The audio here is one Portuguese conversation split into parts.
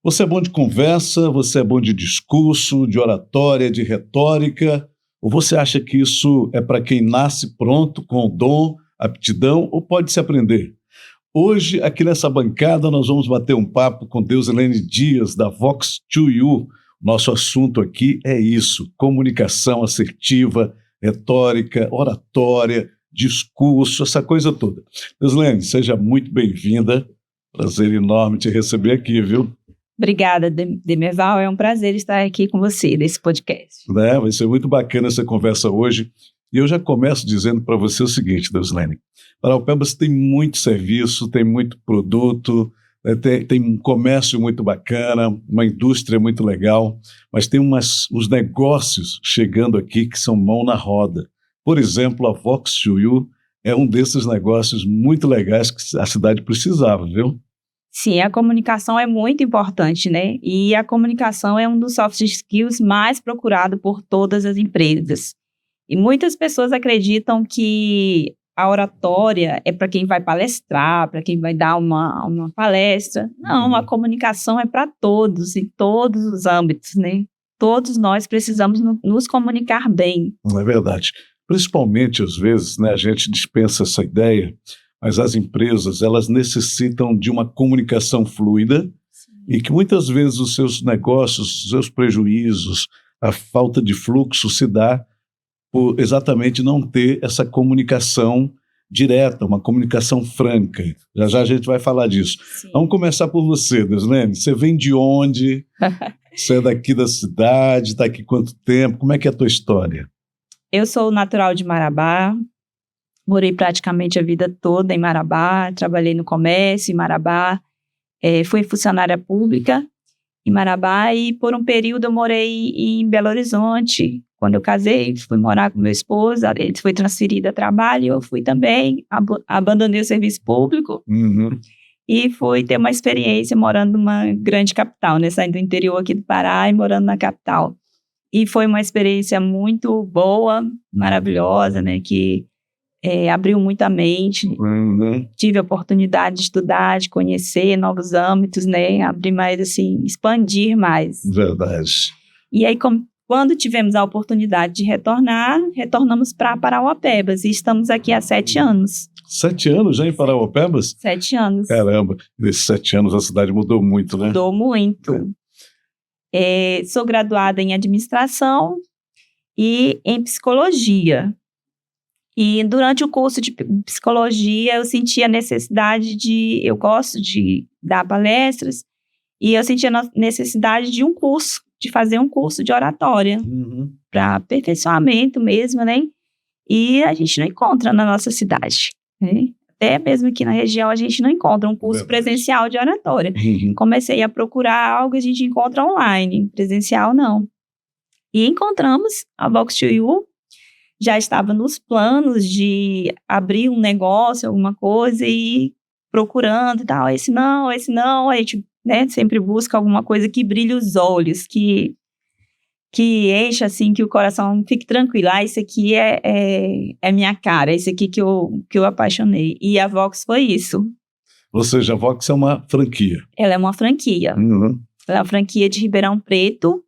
Você é bom de conversa, você é bom de discurso, de oratória, de retórica, ou você acha que isso é para quem nasce pronto, com dom, aptidão, ou pode se aprender? Hoje, aqui nessa bancada, nós vamos bater um papo com Deusilene Dias, da Vox2U. Nosso assunto aqui é isso: comunicação assertiva, retórica, oratória, discurso, essa coisa toda. Deusilene, seja muito bem-vinda. Prazer enorme te receber aqui, viu? Obrigada, Demerval. É um prazer estar aqui com você nesse podcast. Vai ser muito bacana essa conversa hoje. E eu já começo dizendo para você o seguinte, Deusilene. Paraupebas tem muito serviço, tem muito produto, tem um comércio muito bacana, uma indústria muito legal, mas tem uns negócios chegando aqui que são mão na roda. Por exemplo, a Vox2U é um desses negócios muito legais que a cidade precisava, viu? Sim, a comunicação é muito importante, né? E a comunicação é um dos soft skills mais procurado por todas as empresas. E muitas pessoas acreditam que a oratória é para quem vai palestrar, para quem vai dar uma palestra. Não, a comunicação é para todos, em todos os âmbitos, né? Todos nós precisamos nos comunicar bem. É verdade. Principalmente, às vezes, né, a gente dispensa essa ideia, mas as empresas, elas necessitam de uma comunicação fluida. Sim. E que muitas vezes os seus negócios, os seus prejuízos, a falta de fluxo se dá por exatamente não ter essa comunicação direta, uma comunicação franca. Já já a gente vai falar disso. Sim. Vamos começar por você, Deusilene. Você vem de onde? Você é daqui da cidade? Está aqui quanto tempo? Como é que é a tua história? Eu sou natural de Marabá. Morei praticamente a vida toda em Marabá, trabalhei no comércio em Marabá, fui funcionária pública em Marabá e por um período eu morei em Belo Horizonte. Quando eu casei, fui morar com meu esposo, ele foi transferido a trabalho, eu fui também, abandonei o serviço público e fui ter uma experiência morando numa grande capital, né, saindo do interior aqui do Pará e morando na capital. E foi uma experiência muito boa, maravilhosa, né, que abriu muito a mente, tive a oportunidade de estudar, de conhecer novos âmbitos, né, abrir mais, assim, expandir mais. Verdade. E aí, quando tivemos a oportunidade de retornamos para Parauapebas e estamos aqui há 7 anos. 7 anos já em Parauapebas? 7 anos. Caramba, nesses 7 anos a cidade mudou muito, né? Mudou muito. Sou graduada em administração e em psicologia. E durante o curso de psicologia eu senti a necessidade eu gosto de dar palestras, e eu senti a necessidade de fazer um curso de oratória, para aperfeiçoamento mesmo, né? E a gente não encontra na nossa cidade, né? Até mesmo aqui na região a gente não encontra um curso presencial de oratória. Comecei a procurar algo, a gente encontra online, presencial não. E encontramos a Vox2U. Já estava nos planos de abrir um negócio, alguma coisa, e procurando e tal, esse não, a gente, né, sempre busca alguma coisa que brilhe os olhos, que encha, assim, que o coração fique tranquilo. Isso aqui é minha cara, isso aqui que eu apaixonei. E a Vox foi isso. Ou seja, a Vox é uma franquia. Ela é uma franquia. Ela é uma franquia de Ribeirão Preto.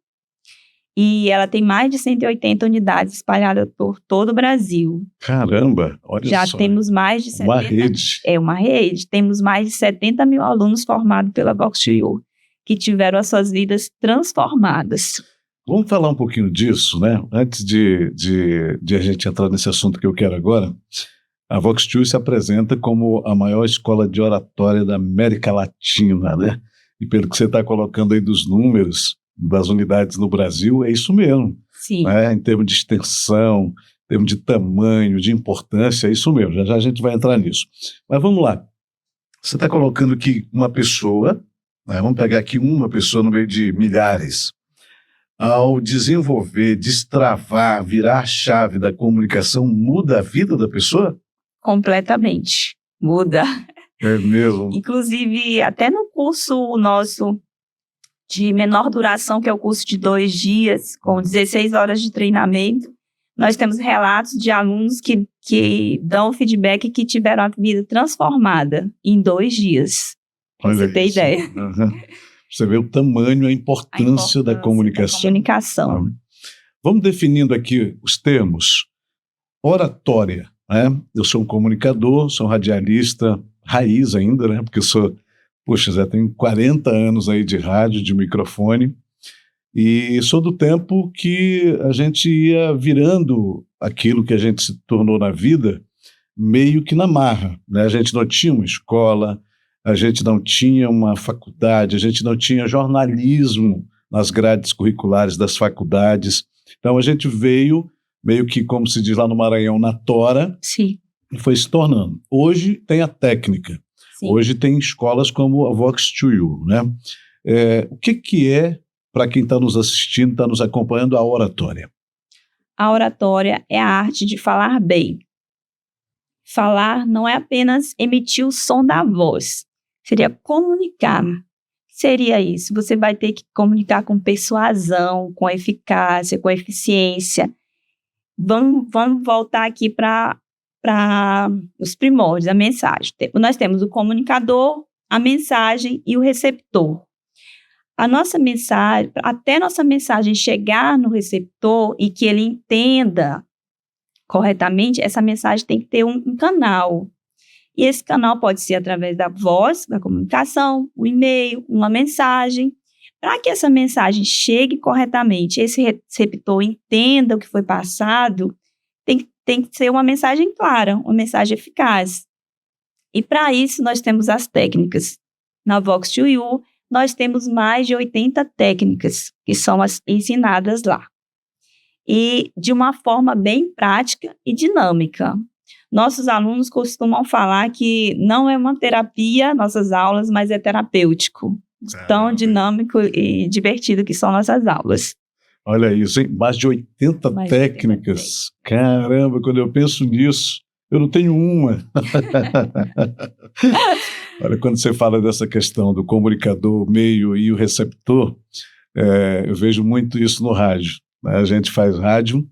E ela tem mais de 180 unidades espalhadas por todo o Brasil. Caramba, olha só. Já temos mais de 70... Uma rede. É uma rede. Temos mais de 70 mil alunos formados pela Vox2U, que tiveram as suas vidas transformadas. Vamos falar um pouquinho disso, né? Antes de a gente entrar nesse assunto que eu quero agora, a Vox2U se apresenta como a maior escola de oratória da América Latina, né? E pelo que você está colocando aí dos números das unidades no Brasil, é isso mesmo. Sim. Né? Em termos de extensão, em termos de tamanho, de importância, é isso mesmo. Já já a gente vai entrar nisso. Mas vamos lá. Você está colocando que uma pessoa, né, vamos pegar aqui uma pessoa no meio de milhares, ao desenvolver, destravar, virar a chave da comunicação, muda a vida da pessoa? Completamente. Muda. É mesmo. Inclusive, até no curso nosso de menor duração, que é o curso de 2 dias, com 16 horas de treinamento, nós temos relatos de alunos que dão feedback que tiveram a vida transformada em 2 dias. Pra você ter ideia. Você vê o tamanho, a importância da comunicação. Comunicação. Vamos definindo aqui os termos. Oratória, né? Eu sou um comunicador, sou um radialista raiz ainda, né? Porque já tenho 40 anos aí de rádio, de microfone, e sou do tempo que a gente ia virando aquilo que a gente se tornou na vida meio que na marra, né? A gente não tinha uma escola, a gente não tinha uma faculdade, a gente não tinha jornalismo nas grades curriculares das faculdades. Então a gente veio meio que, como se diz lá no Maranhão, na tora, Sim. E foi se tornando. Hoje tem a técnica. Sim. Hoje tem escolas como a Vox2U, né? O que é, para quem está nos assistindo, está nos acompanhando, a oratória? A oratória é a arte de falar bem. Falar não é apenas emitir o som da voz, seria comunicar. Seria isso, você vai ter que comunicar com persuasão, com eficácia, com eficiência. Vamos voltar aqui para os primórdios, a mensagem. Nós temos o comunicador, a mensagem e o receptor. A nossa mensagem, até nossa mensagem chegar no receptor e que ele entenda corretamente, essa mensagem tem que ter um canal. E esse canal pode ser através da voz, da comunicação, o e-mail, uma mensagem. Para que essa mensagem chegue corretamente, esse receptor entenda o que foi passado, tem que ser uma mensagem clara, uma mensagem eficaz. E para isso nós temos as técnicas. Na Vox2U, nós temos mais de 80 técnicas que são ensinadas lá. E de uma forma bem prática e dinâmica. Nossos alunos costumam falar que não é uma terapia, nossas aulas, mas é terapêutico. Tão dinâmico e divertido que são nossas aulas. Olha isso, hein? Mais de 80 técnicas. Caramba, quando eu penso nisso, eu não tenho uma. Olha, quando você fala dessa questão do comunicador, o meio e o receptor, eu vejo muito isso no rádio. Né? A gente faz rádio,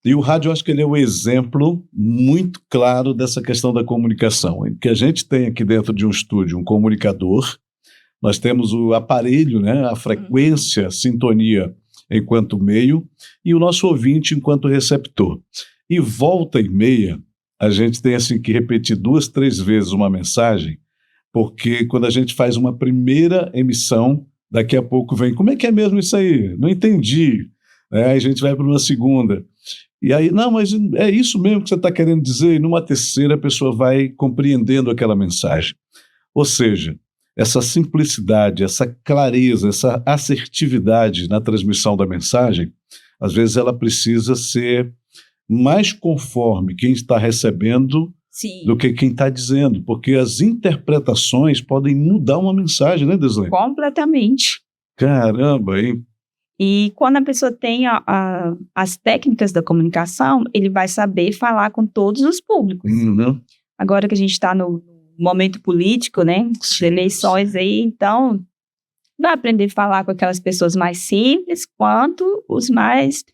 e o rádio, eu acho que ele é um exemplo muito claro dessa questão da comunicação. Que a gente tem aqui dentro de um estúdio um comunicador, nós temos o aparelho, né, a frequência, a sintonia enquanto meio, e o nosso ouvinte enquanto receptor. E volta e meia, a gente tem assim que repetir 2, 3 vezes uma mensagem, porque quando a gente faz uma primeira emissão, daqui a pouco vem, como é que é mesmo isso aí? Não entendi. Aí a gente vai para uma segunda. E aí, não, mas é isso mesmo que você está querendo dizer, e numa terceira a pessoa vai compreendendo aquela mensagem. Ou seja, essa simplicidade, essa clareza, essa assertividade na transmissão da mensagem, às vezes ela precisa ser mais conforme quem está recebendo Sim. do que quem está dizendo, porque as interpretações podem mudar uma mensagem, né, Deslane? Completamente. Caramba, hein? E quando a pessoa tem as técnicas da comunicação, ele vai saber falar com todos os públicos. Uhum. Agora que a gente está no momento político, né, de eleições aí, então vai aprender a falar com aquelas pessoas mais simples quanto os mais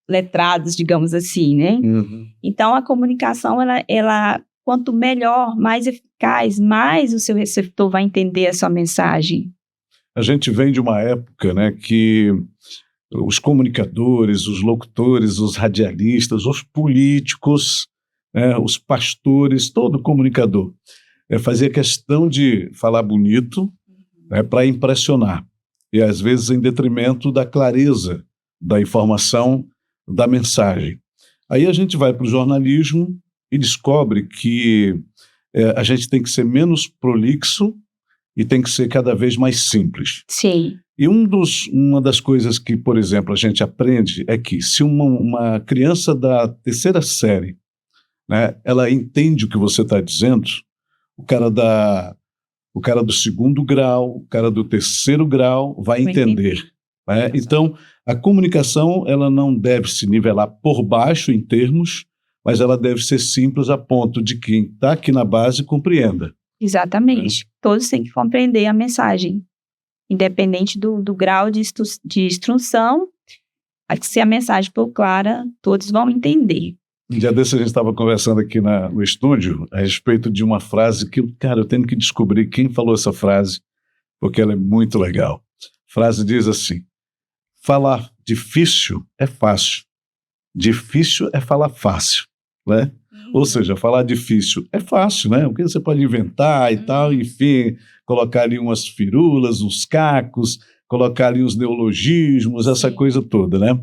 letrados, digamos assim, né? Uhum. Então a comunicação, ela quanto melhor, mais eficaz, mais o seu receptor vai entender a sua mensagem. A gente vem de uma época, né, que os comunicadores, os locutores, os radialistas, os políticos, os pastores, todo comunicador, fazia questão de falar bonito, para impressionar, e às vezes em detrimento da clareza da informação, da mensagem. Aí a gente vai para o jornalismo e descobre que a gente tem que ser menos prolixo e tem que ser cada vez mais simples. Sim. E uma das coisas que, por exemplo, a gente aprende é que se uma criança da 3ª série, né, ela entende o que você está dizendo, o cara do 2º grau, o cara do 3º grau vai entender. Né? Então, a comunicação ela não deve se nivelar por baixo em termos, mas ela deve ser simples a ponto de quem está aqui na base compreenda. Exatamente. Todos têm que compreender a mensagem, independente do grau de instrução. Se a mensagem for clara, todos vão entender. Um dia desse a gente estava conversando aqui no estúdio a respeito de uma frase que, cara, eu tenho que descobrir quem falou essa frase, porque ela é muito legal. A frase diz assim: falar difícil é fácil, difícil é falar fácil, né? Ou seja, falar difícil é fácil, né? Porque você pode inventar e tal, enfim, colocar ali umas firulas, uns cacos, colocar ali uns neologismos, essa coisa toda, né?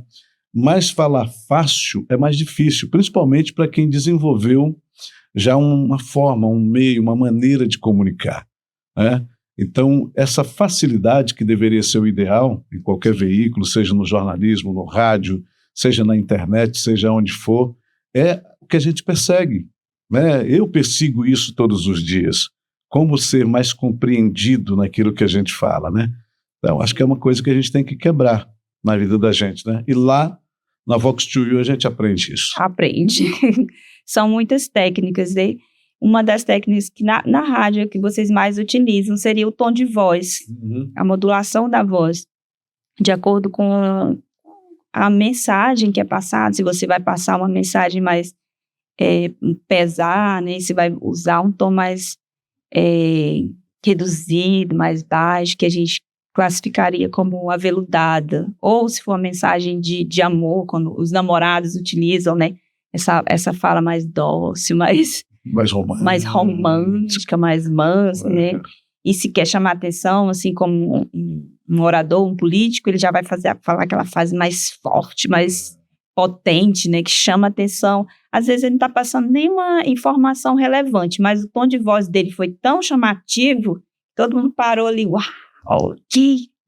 Mas falar fácil é mais difícil, principalmente para quem desenvolveu já uma forma, um meio, uma maneira de comunicar, né? Então, essa facilidade que deveria ser o ideal em qualquer veículo, seja no jornalismo, no rádio, seja na internet, seja onde for, é o que a gente persegue, né? Eu persigo isso todos os dias. Como ser mais compreendido naquilo que a gente fala, né? Então, acho que é uma coisa que a gente tem que quebrar na vida da gente, né? E lá, na Vox2U, a gente aprende isso. Aprende. São muitas técnicas, né? Uma das técnicas que na rádio que vocês mais utilizam seria o tom de voz, a modulação da voz, de acordo com a mensagem que é passada. Se você vai passar uma mensagem mais pesada, né? Se vai usar um tom mais reduzido, mais baixo, que a gente classificaria como aveludada, ou se for uma mensagem de amor, quando os namorados utilizam, né, essa fala mais dócil, mais romântica, mais mansa, né, e se quer chamar atenção, assim, como um orador, um político, ele já vai falar aquela frase mais forte, mais potente, né, que chama atenção. Às vezes ele não está passando nenhuma informação relevante, mas o tom de voz dele foi tão chamativo, todo mundo parou ali, uau,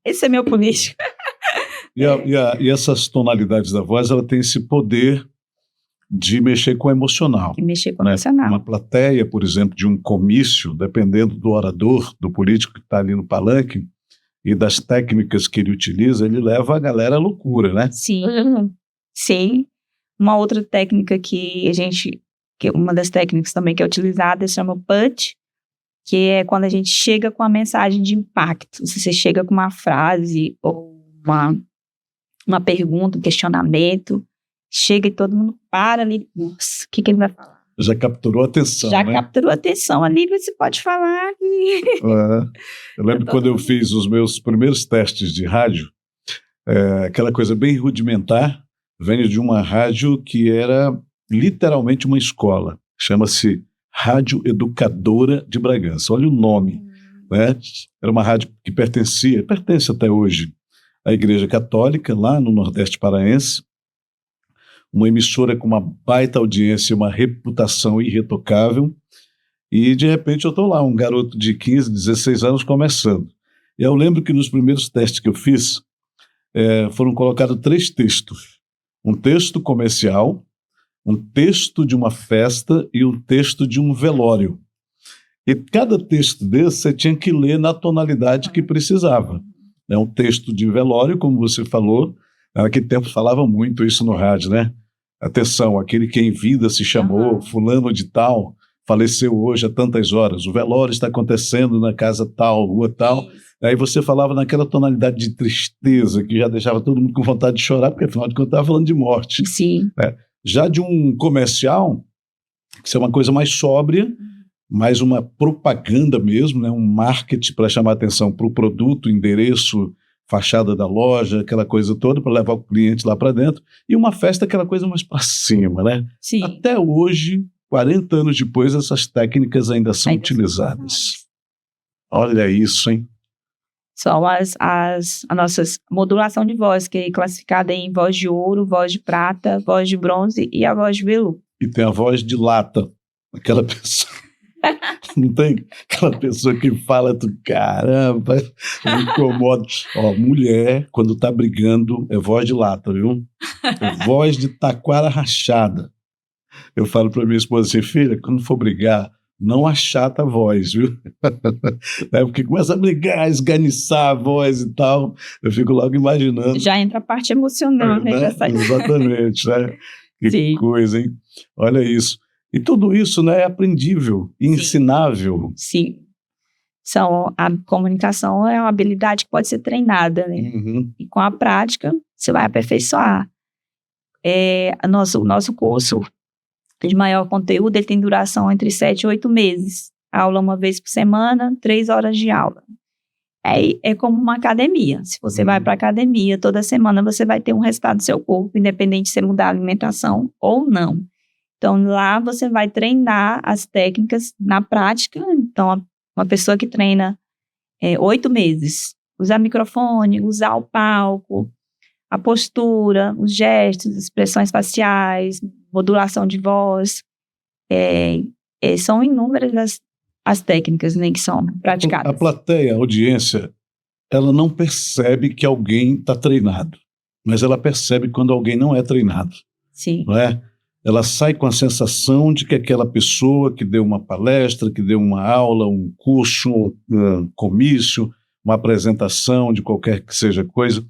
esse é meu político. E essas tonalidades da voz, ela tem esse poder de mexer com o emocional. E mexer com o emocional. Uma plateia, por exemplo, de um comício, dependendo do orador, do político que está ali no palanque, e das técnicas que ele utiliza, ele leva a galera à loucura, né? Sim, sim. Uma outra técnica que uma das técnicas também que é utilizada, se chama punch, que é quando a gente chega com uma mensagem de impacto. Se você chega com uma frase ou uma pergunta, um questionamento, chega e todo mundo para ali, nossa, o que ele vai falar? Já capturou a atenção, Já capturou a atenção ali, você pode falar. Eu lembro quando eu fiz os meus primeiros testes de rádio, aquela coisa bem rudimentar, venho de uma rádio que era literalmente uma escola, chama-se Rádio Educadora de Bragança, olha o nome, né? Era uma rádio que pertence até hoje à Igreja Católica, lá no Nordeste Paraense, uma emissora com uma baita audiência, uma reputação irretocável, e de repente eu estou lá, um garoto de 15, 16 anos começando. E eu lembro que nos primeiros testes que eu fiz, foram colocados 3 textos. Um texto comercial, um texto de uma festa e um texto de um velório. E cada texto desse você tinha que ler na tonalidade que precisava. Um texto de velório, como você falou, naquele tempo falava muito isso no rádio, né? Atenção, aquele que em vida se chamou fulano de tal, faleceu hoje há tantas horas, o velório está acontecendo na casa tal, rua tal. Aí você falava naquela tonalidade de tristeza que já deixava todo mundo com vontade de chorar, porque afinal de contas estava falando de morte. Sim. Já de um comercial, que é uma coisa mais sóbria, mais uma propaganda mesmo, né? Um marketing para chamar atenção para o produto, endereço, fachada da loja, aquela coisa toda para levar o cliente lá para dentro, e uma festa, aquela coisa mais para cima, né? Sim. Até hoje, 40 anos depois, essas técnicas ainda são utilizadas. Olha isso, hein? São a nossa modulação de voz, que é classificada em voz de ouro, voz de prata, voz de bronze e a voz de veludo. E tem a voz de lata, aquela pessoa. Não tem aquela pessoa que fala do caramba, me incomoda. Mulher, quando tá brigando, é voz de lata, viu? É voz de taquara rachada. Eu falo pra minha esposa assim, filha, quando for brigar, não achata a voz, viu? Porque começa a brigar, esganiçar a voz e tal, eu fico logo imaginando. Já entra a parte emocional, né? Já sai. Exatamente, né? Que Sim. coisa, hein? Olha isso. E tudo isso, né, é aprendível, ensinável. Sim. A comunicação é uma habilidade que pode ser treinada, né? E com a prática, você vai aperfeiçoar. O nosso curso de maior conteúdo, ele tem duração entre 7 e 8 meses. Aula uma vez por semana, 3 horas de aula. É como uma academia. Se você vai para a academia, toda semana você vai ter um resultado do seu corpo, independente de você mudar a alimentação ou não. Então, lá você vai treinar as técnicas na prática. Então, uma pessoa que treina 8 meses, usar microfone, usar o palco, a postura, os gestos, expressões faciais, modulação de voz, são inúmeras as técnicas, né, que são praticadas. A plateia, a audiência, ela não percebe que alguém está treinado, mas ela percebe quando alguém não é treinado. Sim. Não é? Ela sai com a sensação de que aquela pessoa que deu uma palestra, que deu uma aula, um curso, um comício, uma apresentação de qualquer que seja coisa,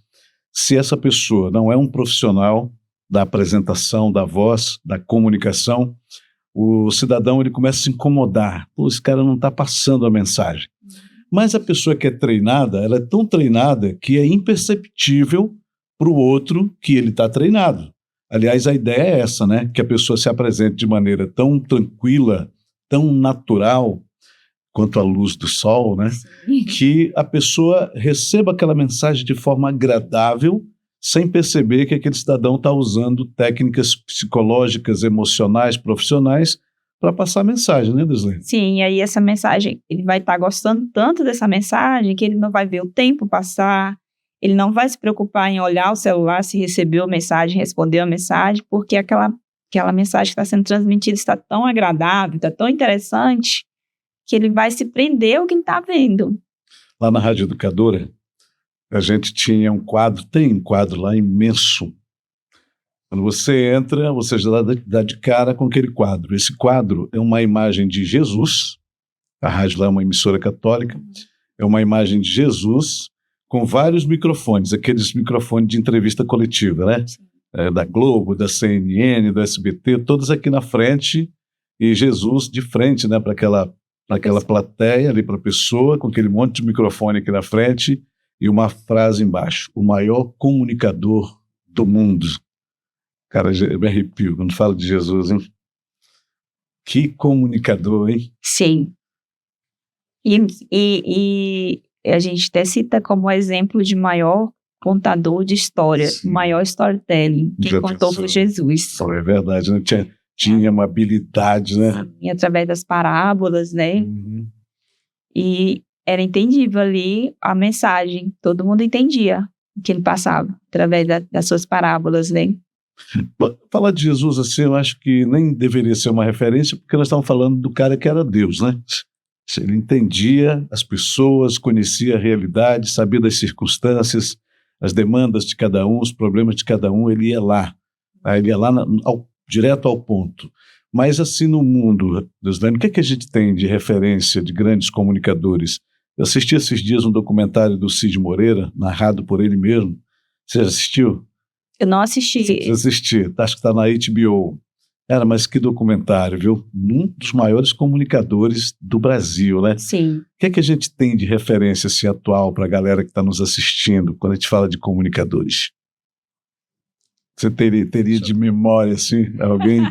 se essa pessoa não é um profissional da apresentação, da voz, da comunicação, o cidadão ele começa a se incomodar. Pô, esse cara não está passando a mensagem. Mas a pessoa que é treinada, ela é tão treinada que é imperceptível para o outro que ele está treinado. Aliás, a ideia é essa, né? Que a pessoa se apresente de maneira tão tranquila, tão natural, quanto a luz do sol, né? Sim. Que a pessoa receba aquela mensagem de forma agradável, sem perceber que aquele cidadão está usando técnicas psicológicas, emocionais, profissionais, para passar a mensagem, né, Deslene? Sim, e aí essa mensagem, ele vai estar gostando tanto dessa mensagem que ele não vai ver o tempo passar, ele não vai se preocupar em olhar o celular se recebeu a mensagem, respondeu a mensagem, porque aquela mensagem que está sendo transmitida está tão agradável, está tão interessante, que ele vai se prender ao que está vendo. Lá na Rádio Educadora, a gente tinha tem um quadro lá imenso. Quando você entra, você já dá de cara com aquele quadro. Esse quadro é uma imagem de Jesus, a rádio lá é uma emissora católica, é uma imagem de Jesus com vários microfones, aqueles microfones de entrevista coletiva, né? Da Globo, da CNN, do SBT, todos aqui na frente, e Jesus de frente, né, para aquela plateia ali, para a pessoa, com aquele monte de microfone aqui na frente, e uma frase embaixo: o maior comunicador do mundo. Cara, eu me arrepio quando falo de Jesus, hein? Que comunicador, hein? Sim. E a gente até cita como exemplo de maior contador de história, Sim. Maior storytelling. Quem contou foi Jesus. É verdade, né? Tinha uma habilidade, né? E através das parábolas, né? Uhum. E era entendível ali a mensagem. Todo mundo entendia o que ele passava através das suas parábolas, né? Falar de Jesus assim, eu acho que nem deveria ser uma referência, porque nós estamos falando do cara que era Deus, né? Ele entendia as pessoas, conhecia a realidade, sabia das circunstâncias, as demandas de cada um, os problemas de cada um, ele ia lá. Ele ia lá direto ao ponto. Mas assim, no mundo, Deslene, o que é que a gente tem de referência de grandes comunicadores? Eu assisti esses dias um documentário do Cid Moreira, narrado por ele mesmo. Você já assistiu? Eu não assisti. Eu assisti, acho que está na HBO. Cara, mas que documentário, viu? Um dos maiores comunicadores do Brasil, né? Sim. O que é que a gente tem de referência assim, atual para a galera que está nos assistindo quando a gente fala de comunicadores? Você teria de memória, assim, alguém...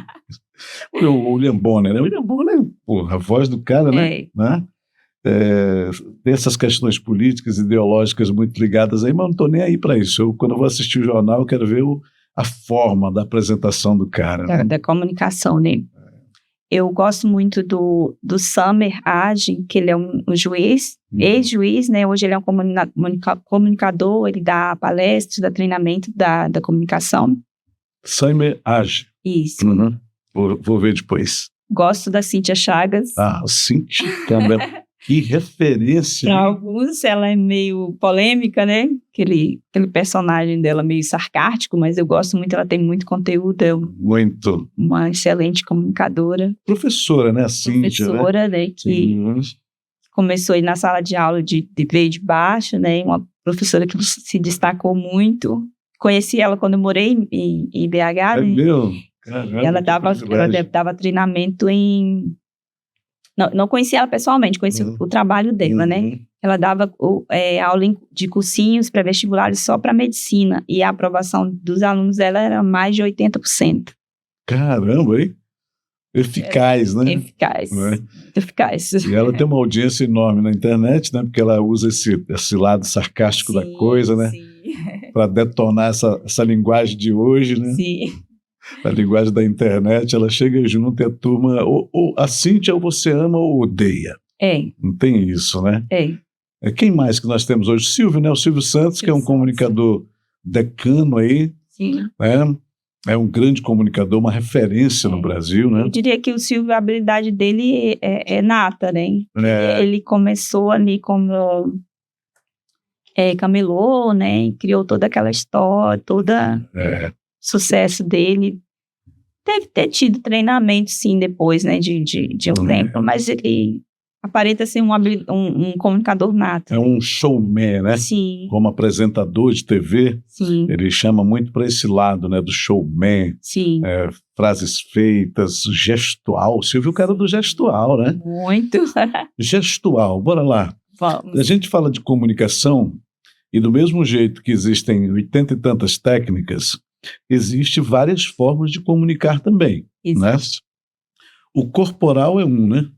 O William Bonner, né? O William Bonner, porra, a voz do cara, né? Tem essas questões políticas, ideológicas muito ligadas aí, mas eu não estou nem aí para isso. Quando eu vou assistir o jornal, eu quero ver a forma da apresentação do cara. Da comunicação, né? Eu gosto muito do Samer Agin, que ele é um juiz, ex-juiz, né? Hoje ele é um comunicador, ele dá palestras, dá treinamento da comunicação. Samer Agin. Isso. Uhum. Vou ver depois. Gosto da Cíntia Chagas. Cíntia também. Que referência. Para alguns, ela é meio polêmica, né? Aquele personagem dela meio sarcástico, mas eu gosto muito, ela tem muito conteúdo. Muito. Uma excelente comunicadora. Professora, né? A Cíntia, professora, né? Que começou aí na sala de aula veio de baixo, né? Uma professora que se destacou muito. Conheci ela quando eu morei em BH. É né? meu? Caramba, ela dava treinamento em... Não conhecia ela pessoalmente, conhecia o trabalho dela, né? Ela dava aula de cursinhos pré-vestibulares só para medicina, e a aprovação dos alunos dela era mais de 80%. Caramba, hein? eficaz, né? Eficaz, Né? muito eficaz. E ela tem uma audiência enorme na internet, né? Porque ela usa esse lado sarcástico da coisa, né? Para detonar essa linguagem de hoje, né? Sim. A linguagem da internet, ela chega junto e a turma, ou a Cíntia ou você ama ou odeia. Não tem isso, né? Quem mais que nós temos hoje? Silvio, né? O Silvio Santos, que é um comunicador decano aí, Sim. né? É um grande comunicador, uma referência no Brasil, né? Eu diria que o Silvio, a habilidade dele é nata, né? Ele começou ali como camelô, né? E criou toda aquela história, sucesso dele. Deve ter tido treinamento, sim, depois, né? De um tempo, mas ele aparenta ser um comunicador nato. É um showman, né? Sim. Como apresentador de TV, sim. Ele chama muito para esse lado, né? Do showman. Sim. Frases feitas, gestual. Você viu o cara do gestual, né? Muito. Gestual, bora lá. Vamos. A gente fala de comunicação e do mesmo jeito que existem 80 e tantas técnicas, existem várias formas de comunicar também, né? O corporal é um, né?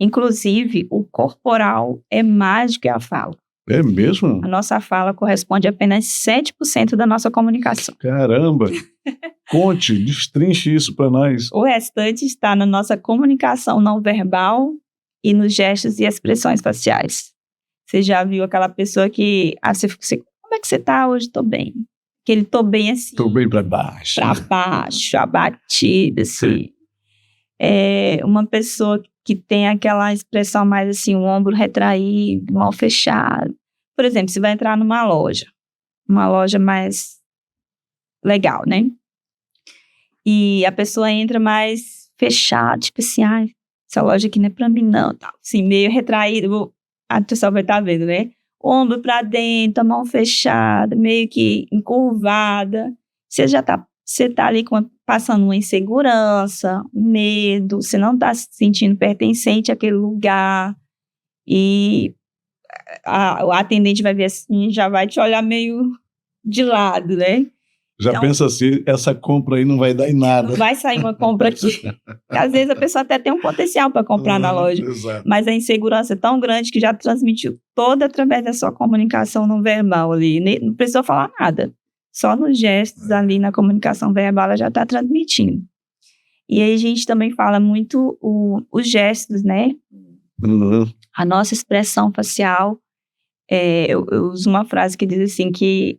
Inclusive, o corporal é mais do que a fala. É mesmo? A nossa fala corresponde a apenas 7% da nossa comunicação. Caramba! Conte, destrinche isso para nós. O restante está na nossa comunicação não verbal e nos gestos e expressões faciais. Você já viu aquela pessoa que... como é que você está hoje? Estou bem. Aquele tô bem assim. Tô bem para baixo. Para baixo, abatida, assim. Uma pessoa que tem aquela expressão mais assim, o ombro retraído, mão fechada. Por exemplo, você vai entrar numa loja mais legal, né? E a pessoa entra mais fechada, tipo assim, essa loja aqui não é pra mim não, tal. Assim, meio retraído, a pessoa vai estar vendo, né? Ombro pra dentro, a mão fechada, meio que encurvada. Você tá ali passando uma insegurança, um medo, você não está se sentindo pertencente àquele lugar e o atendente vai ver assim, já vai te olhar meio de lado, né? Já pensa assim, essa compra aí não vai dar em nada. Não vai sair uma compra aqui. Às vezes a pessoa até tem um potencial para comprar na loja, mas a insegurança é tão grande que já transmitiu toda através da sua comunicação não verbal ali. Não precisou falar nada. Só nos gestos ali, na comunicação verbal, ela já está transmitindo. E aí a gente também fala muito os gestos, né? A nossa expressão facial. Eu uso uma frase que diz assim que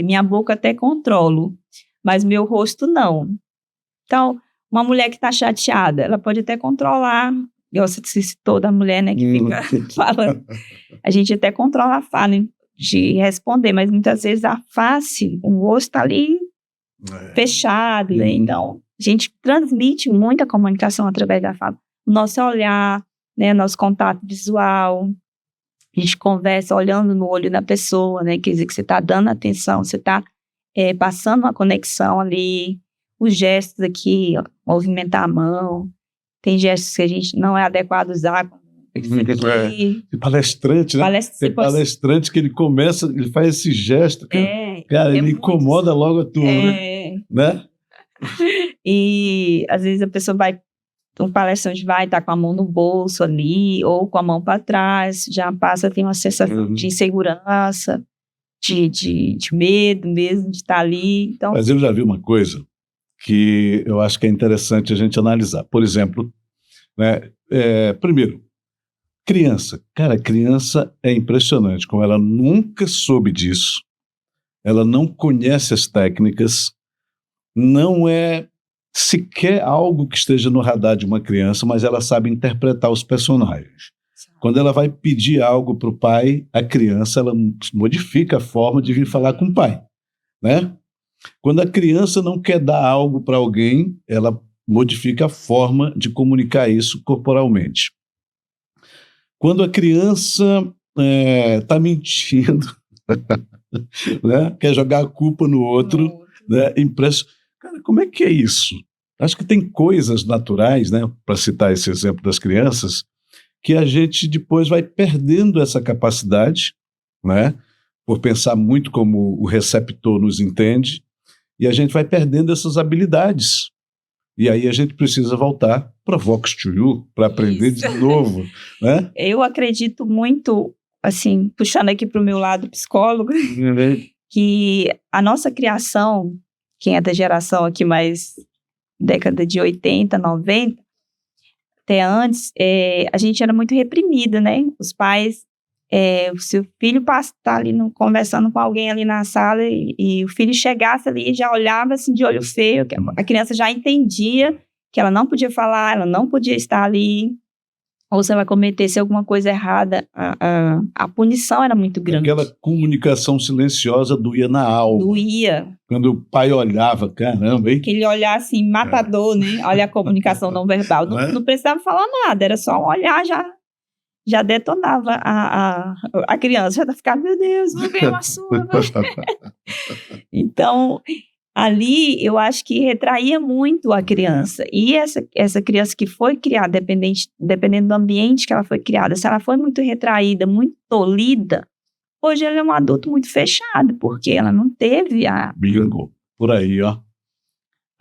minha boca até controlo, mas meu rosto não. Então, uma mulher que está chateada, ela pode até controlar. Você citou da mulher, né, que fica falando. A gente até controla a fala, hein? De responder, mas muitas vezes a face, o rosto está ali fechado, né? Então a gente transmite muita comunicação através da fala. O nosso olhar, né? Nosso contato visual, a gente conversa olhando no olho da pessoa, né? Quer dizer que você está dando atenção, você está passando uma conexão ali, os gestos aqui, ó, movimentar a mão, tem gestos que a gente não é adequado usar, palestrante, né? Tem palestrante que ele faz esse gesto, cara, ele incomoda logo a turma, né? E às vezes a pessoa um palestrante vai estar com a mão no bolso ali, ou com a mão para trás, já passa a ter uma sensação de insegurança, de medo mesmo de estar ali. Então... Mas eu já vi uma coisa que eu acho que é interessante a gente analisar. Por exemplo, né, primeiro, criança. Cara, criança é impressionante, como ela nunca soube disso, ela não conhece as técnicas, não é sequer algo que esteja no radar de uma criança, mas ela sabe interpretar os personagens. Quando ela vai pedir algo para o pai, a criança, ela modifica a forma de vir falar com o pai, né? Quando a criança não quer dar algo para alguém, ela modifica a forma de comunicar isso corporalmente. Quando a criança está mentindo, né? Quer jogar a culpa no outro, né? Cara, como é que é isso? Acho que tem coisas naturais, né? Para citar esse exemplo das crianças, que a gente depois vai perdendo essa capacidade, né? Por pensar muito como o receptor nos entende, e a gente vai perdendo essas habilidades. E aí a gente precisa voltar para Vox to You, para aprender de novo, né? Eu acredito muito, assim, puxando aqui para o meu lado psicólogo, que a nossa criação, quem é da geração aqui mais década de 80, 90, até antes, a gente era muito reprimida, né? Os pais, o seu filho está ali conversando com alguém ali na sala e o filho chegasse ali e já olhava assim de olho feio, que a criança já entendia que ela não podia falar, ela não podia estar ali, ou se ela cometesse alguma coisa errada, a punição era muito grande. Aquela comunicação silenciosa doía na alma. Doía. Quando o pai olhava, caramba, hein? Aquele olhar assim, matador, né? Olha a comunicação não verbal. Não precisava falar nada, era só um olhar, já detonava a criança. Já ficava, meu Deus, vou ver uma sua. Então, ali eu acho que retraía muito a criança. E essa criança que foi criada, dependendo do ambiente que ela foi criada, se ela foi muito retraída, muito tolhida, hoje ela é um adulto muito fechado, porque ela não teve Bingo, por aí, ó.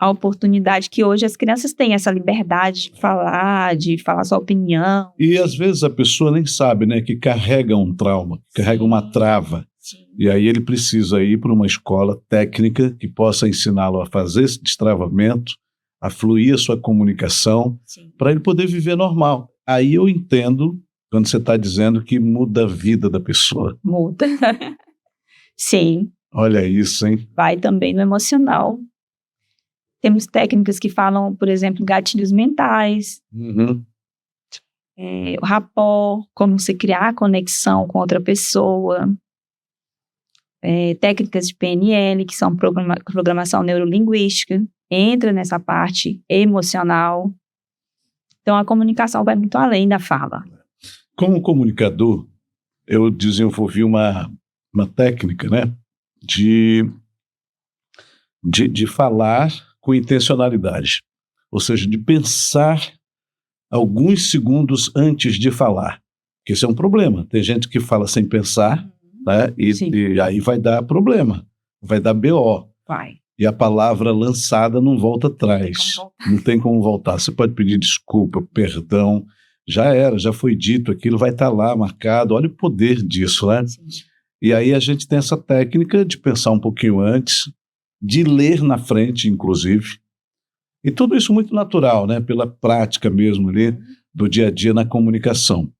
A oportunidade que hoje as crianças têm, essa liberdade de falar sua opinião. E às vezes a pessoa nem sabe, né, que carrega um trauma, que carrega uma trava. Sim. E aí ele precisa ir para uma escola técnica que possa ensiná-lo a fazer esse destravamento, a fluir a sua comunicação, para ele poder viver normal. Aí eu entendo quando você está dizendo que muda a vida da pessoa. Muda. Sim. Olha isso, hein? Vai também no emocional. Temos técnicas que falam, por exemplo, gatilhos mentais, o rapport, como se criar conexão com outra pessoa, técnicas de PNL, que são programação neurolinguística, entra nessa parte emocional. Então, a comunicação vai muito além da fala. Como comunicador, eu desenvolvi uma técnica, né, de falar com intencionalidade, ou seja, de pensar alguns segundos antes de falar, porque esse é um problema. Tem gente que fala sem pensar, né, e aí vai dar problema, vai dar BO. Vai. E a palavra lançada não volta atrás, não tem como voltar. Você pode pedir desculpa, perdão, já era, já foi dito, aquilo vai estar lá marcado, olha o poder disso, né? Sim. E aí a gente tem essa técnica de pensar um pouquinho antes, de ler na frente, inclusive, e tudo isso muito natural, né? Pela prática mesmo ali, do dia a dia na comunicação.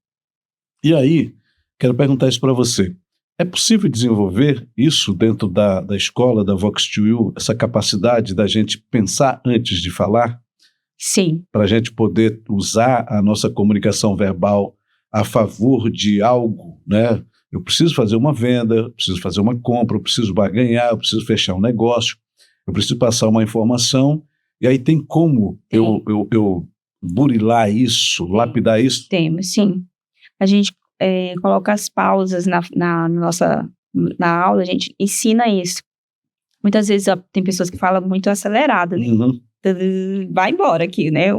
E aí, quero perguntar isso para você. É possível desenvolver isso dentro da escola, da Vox to You, essa capacidade da gente pensar antes de falar? Sim. Para a gente poder usar a nossa comunicação verbal a favor de algo, né? Eu preciso fazer uma venda, eu preciso fazer uma compra, eu preciso barganhar, eu preciso fechar um negócio, eu preciso passar uma informação, e aí tem como eu burilar isso, lapidar isso? Temos, sim. A gente coloca as pausas na aula, a gente ensina isso. Muitas vezes tem pessoas que falam muito acelerado, né? Vai embora aqui, né?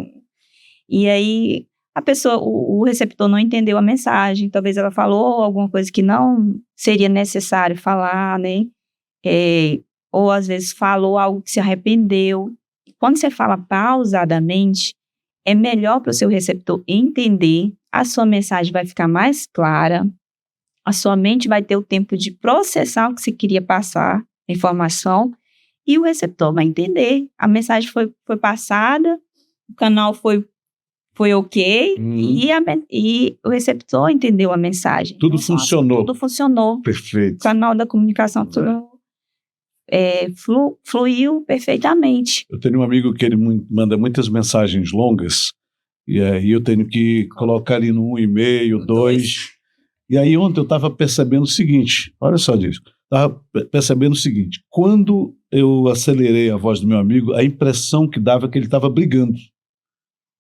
E aí a pessoa, o receptor não entendeu a mensagem, talvez ela falou alguma coisa que não seria necessário falar, né? Ou às vezes falou algo que se arrependeu. Quando você fala pausadamente, é melhor para o seu receptor entender, a sua mensagem vai ficar mais clara, a sua mente vai ter o tempo de processar o que você queria passar, a informação, e o receptor vai entender. A mensagem foi passada, o canal foi ok, e o receptor entendeu a mensagem. Tudo funcionou. Tudo funcionou. Perfeito. O canal da comunicação fluiu perfeitamente. Eu tenho um amigo que ele manda muitas mensagens longas, e aí eu tenho que colocar ali no 1,5, 2. E aí ontem eu estava percebendo o seguinte, olha só disso, estava percebendo o seguinte, quando eu acelerei a voz do meu amigo, a impressão que dava é que ele estava brigando.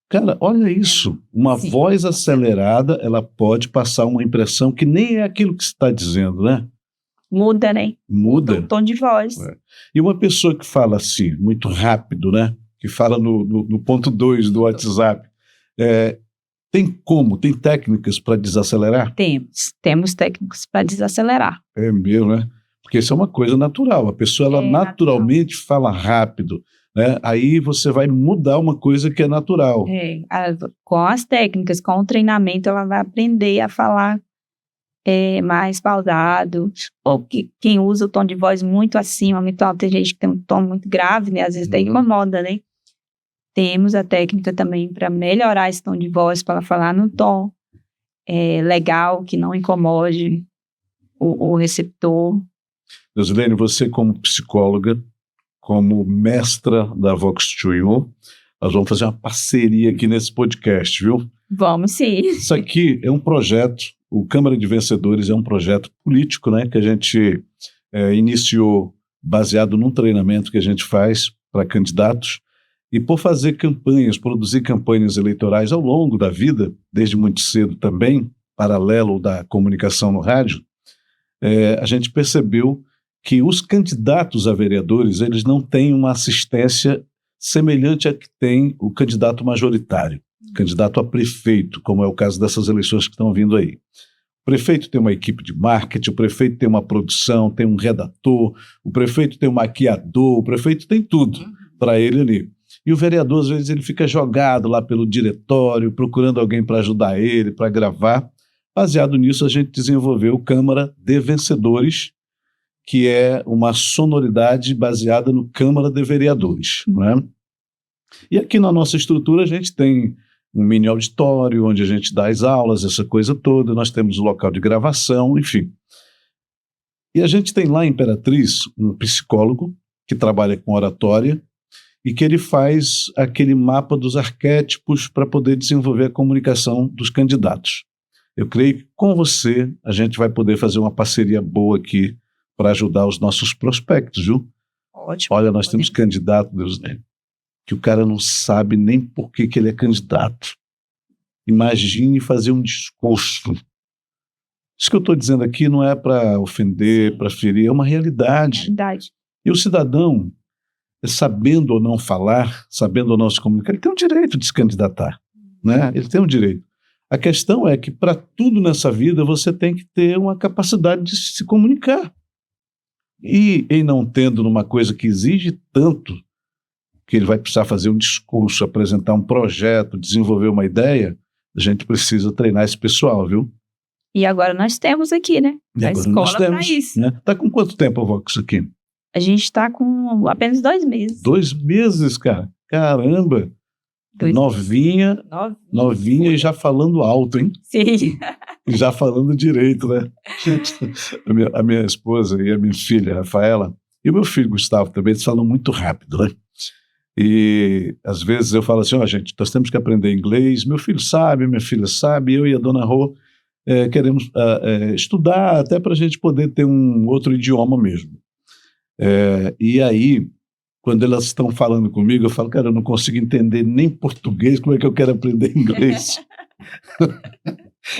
Cara, olha isso, uma voz acelerada, ela pode passar uma impressão que nem é aquilo que você está dizendo, né? Muda, né? Muda. O tom de voz. E uma pessoa que fala assim, muito rápido, né? Que fala no ponto 2 do WhatsApp, tem técnicas para desacelerar? Temos técnicas para desacelerar. É mesmo, né? Porque isso é uma coisa natural. A pessoa, ela naturalmente fala rápido, né? Aí você vai mudar uma coisa que é natural. Com as técnicas, com o treinamento, ela vai aprender a falar mais pausado, ou quem usa o tom de voz muito acima, muito alto, tem gente que tem um tom muito grave, né? Às vezes tem uma moda, né? Temos a técnica também para melhorar esse tom de voz, para ela falar num tom legal, que não incomode o receptor. Neusilene, você como psicóloga, como mestra da Vox2U, nós vamos fazer uma parceria aqui nesse podcast, viu? Vamos sim. Isso aqui é um projeto, o Câmara de Vencedores é um projeto político, né, que a gente iniciou baseado num treinamento que a gente faz para candidatos, e por fazer campanhas, produzir campanhas eleitorais ao longo da vida, desde muito cedo também, paralelo da comunicação no rádio, a gente percebeu que os candidatos a vereadores, eles não têm uma assistência semelhante à que tem o candidato majoritário, candidato a prefeito, como é o caso dessas eleições que estão vindo aí. O prefeito tem uma equipe de marketing, o prefeito tem uma produção, tem um redator, o prefeito tem um maquiador, o prefeito tem tudo para ele ali. E o vereador, às vezes, ele fica jogado lá pelo diretório, procurando alguém para ajudar ele, para gravar. Baseado nisso, a gente desenvolveu Câmara de Vencedores, que é uma sonoridade baseada no Câmara de Vereadores, né? E aqui na nossa estrutura a gente tem um mini auditório, onde a gente dá as aulas, essa coisa toda, nós temos o local de gravação, enfim. E a gente tem lá em Imperatriz um psicólogo que trabalha com oratória, e que ele faz aquele mapa dos arquétipos para poder desenvolver a comunicação dos candidatos. Eu creio que com você a gente vai poder fazer uma parceria boa aqui para ajudar os nossos prospectos, viu? Ótimo. Olha, nós temos candidato, Deus, né, que o cara não sabe nem por que ele é candidato. Imagine fazer um discurso. Isso que eu estou dizendo aqui não é para ofender, para ferir, é uma realidade. E o cidadão, sabendo ou não falar, sabendo ou não se comunicar, ele tem o direito de se candidatar, né? Ele tem o direito. A questão é que para tudo nessa vida você tem que ter uma capacidade de se comunicar. E em não tendo numa coisa que exige tanto, que ele vai precisar fazer um discurso, apresentar um projeto, desenvolver uma ideia, a gente precisa treinar esse pessoal, viu? E agora nós temos aqui, né? A escola para isso. Né? Tá com quanto tempo a Vox aqui? A gente está com apenas 2 meses. 2 meses, cara? Caramba! Novinha e já falando alto, hein? Sim. E já falando direito, né? a minha esposa e a minha filha, Rafaela, e o meu filho, Gustavo, também, eles falam muito rápido, né? E às vezes eu falo assim, gente, nós temos que aprender inglês, meu filho sabe, minha filha sabe, eu e a dona Rô queremos estudar até para a gente poder ter um outro idioma mesmo. E aí, quando elas estão falando comigo, eu falo, cara, eu não consigo entender nem português, como é que eu quero aprender inglês?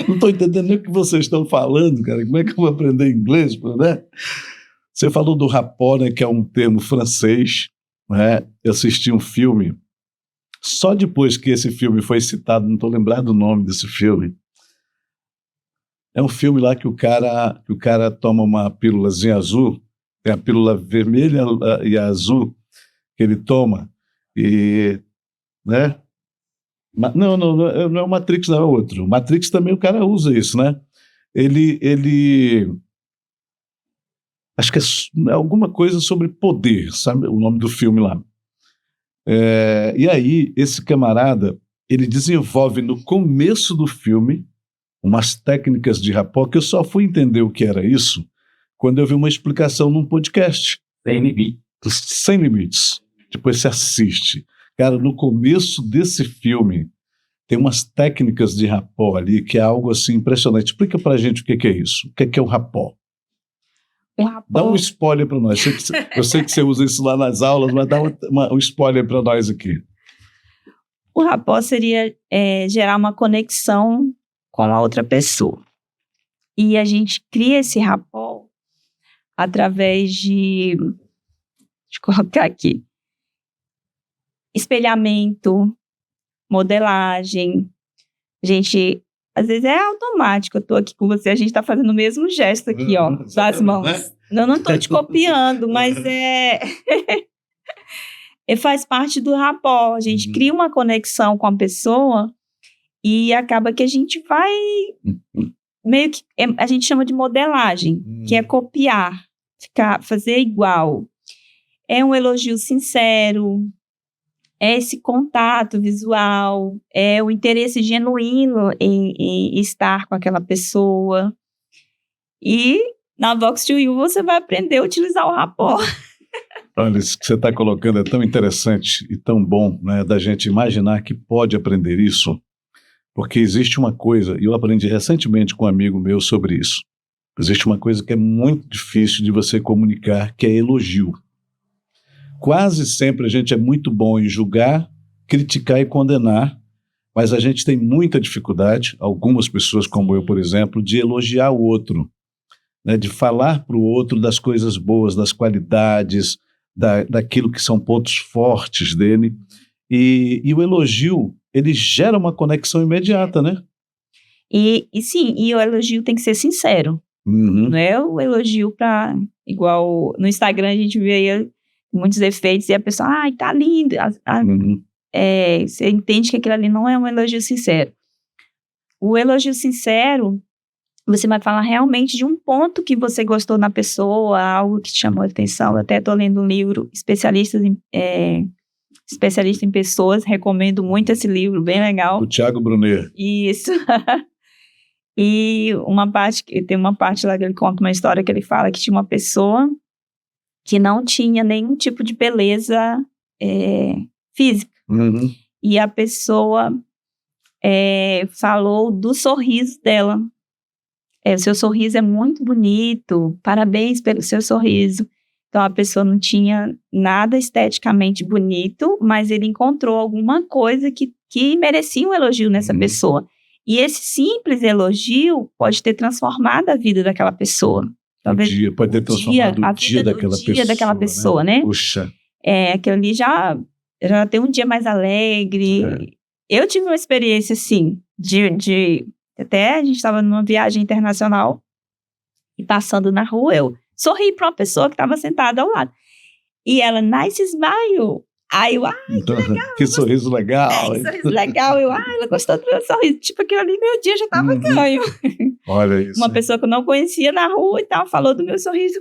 Não estou entendendo nem o que vocês estão falando, cara, como é que eu vou aprender inglês, né? Você falou do rapport, né, que é um termo francês, né? Eu assisti um filme, só depois que esse filme foi citado, não estou lembrado do nome desse filme. É um filme lá que o cara toma uma pílulazinha azul, tem a pílula vermelha e a azul que ele toma, e, né? Não é o Matrix, não é outro. O Matrix também o cara usa isso, né? Ele acho que é alguma coisa sobre poder, sabe? O nome do filme lá. E aí, esse camarada, ele desenvolve no começo do filme umas técnicas de rapport que eu só fui entender o que era isso quando eu vi uma explicação num podcast. Sem limites. Depois você assiste. Cara, no começo desse filme tem umas técnicas de rapport ali que é algo assim impressionante. Explica pra gente o que é isso. O que é o rapport? Dá um spoiler para nós. Eu sei que você usa isso lá nas aulas, mas dá um spoiler para nós aqui. O rapport seria gerar uma conexão com a outra pessoa. E a gente cria esse rapport através de... Deixa eu colocar aqui. Espelhamento, modelagem. A gente... Às vezes é automático, eu estou aqui com você, a gente está fazendo o mesmo gesto aqui, ó, das mãos. Eu não estou te copiando, mas faz parte do rapport. A gente cria uma conexão com a pessoa e acaba que a gente vai meio que... a gente chama de modelagem, que é copiar, fazer igual. É um elogio sincero, é esse contato visual, é o interesse genuíno em estar com aquela pessoa. E na Vox2U você vai aprender a utilizar o rapport. Olha, isso que você está colocando é tão interessante e tão bom, né, da gente imaginar que pode aprender isso, porque existe uma coisa, e eu aprendi recentemente com um amigo meu sobre isso, existe uma coisa que é muito difícil de você comunicar, que é elogio. Quase sempre a gente é muito bom em julgar, criticar e condenar, mas a gente tem muita dificuldade, algumas pessoas como eu, por exemplo, de elogiar o outro, né, de falar para o outro das coisas boas, das qualidades, daquilo que são pontos fortes dele. E o elogio, ele gera uma conexão imediata, né? E sim, e o elogio tem que ser sincero. Não é o elogio para... Igual no Instagram a gente vê aí muitos efeitos e a pessoa, ai, tá lindo. Você entende que aquilo ali não é um elogio sincero. O elogio sincero, você vai falar realmente de um ponto que você gostou na pessoa, algo que te chamou a atenção. Eu até estou lendo um livro, Especialista em Pessoas, recomendo muito esse livro, bem legal. Do Thiago Brunet. Isso. E tem uma parte lá que ele conta uma história que ele fala que tinha uma pessoa que não tinha nenhum tipo de beleza física. E a pessoa falou do sorriso dela. O seu sorriso é muito bonito, parabéns pelo seu sorriso. Então a pessoa não tinha nada esteticamente bonito, mas ele encontrou alguma coisa que merecia um elogio nessa pessoa. E esse simples elogio pode ter transformado a vida daquela pessoa. Talvez pode ter transformado o dia daquela pessoa, né? Puxa. Aquilo ali já tem um dia mais alegre. Eu tive uma experiência, assim, até a gente estava numa viagem internacional e passando na rua, eu sorri para uma pessoa que estava sentada ao lado. E ela, nice smile. Aí eu, que legal. Que sorriso legal. Que sorriso legal. Ela gostou do meu sorriso. Tipo, aquilo ali, meu dia já estava ganho. Olha isso. Uma pessoa que eu não conhecia na rua e tal, falou do meu sorriso.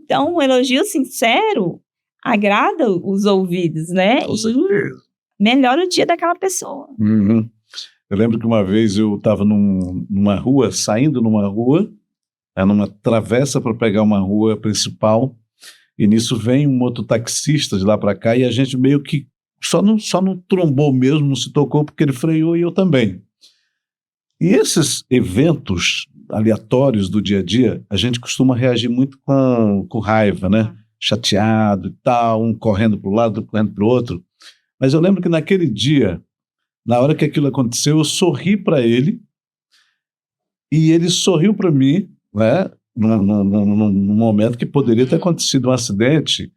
Então, um elogio sincero agrada os ouvidos, né? Com certeza. Melhora o dia daquela pessoa. Eu lembro que uma vez eu estava saindo numa rua, numa travessa para pegar uma rua principal, e nisso vem um mototaxista de lá para cá, e a gente meio que só não trombou mesmo, não se tocou, porque ele freou e eu também. E esses eventos aleatórios do dia a dia, a gente costuma reagir muito com raiva, né? Chateado e tal, um correndo para o lado, outro correndo para o outro. Mas eu lembro que naquele dia, na hora que aquilo aconteceu, eu sorri para ele e ele sorriu para mim, né? Num momento que poderia ter acontecido um acidente,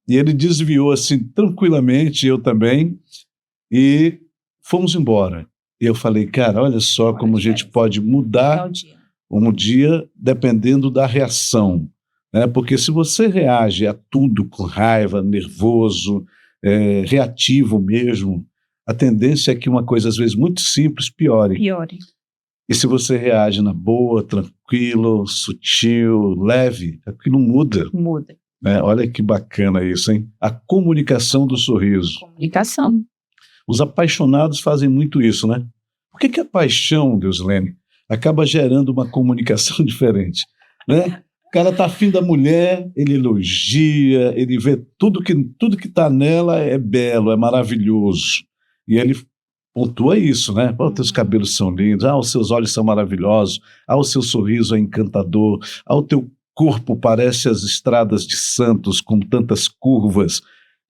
e ele desviou assim tranquilamente, eu também, e fomos embora. E eu falei, cara, olha só como a gente pode mudar um dia dependendo da reação, né? Porque se você reage a tudo com raiva, nervoso, reativo mesmo, a tendência é que uma coisa às vezes muito simples piore. E se você reage na boa, tranquilo, sutil, leve, aquilo muda. Né? Olha que bacana isso, hein? A comunicação do sorriso. Comunicação. Os apaixonados fazem muito isso, né? Por que a paixão, Deusilene, acaba gerando uma comunicação diferente? Né? O cara está afim da mulher, ele elogia, ele vê tudo que está nela é belo, é maravilhoso. E ele pontua isso, né? Teus cabelos são lindos, os seus olhos são maravilhosos, o seu sorriso é encantador, o teu corpo parece as estradas de Santos com tantas curvas.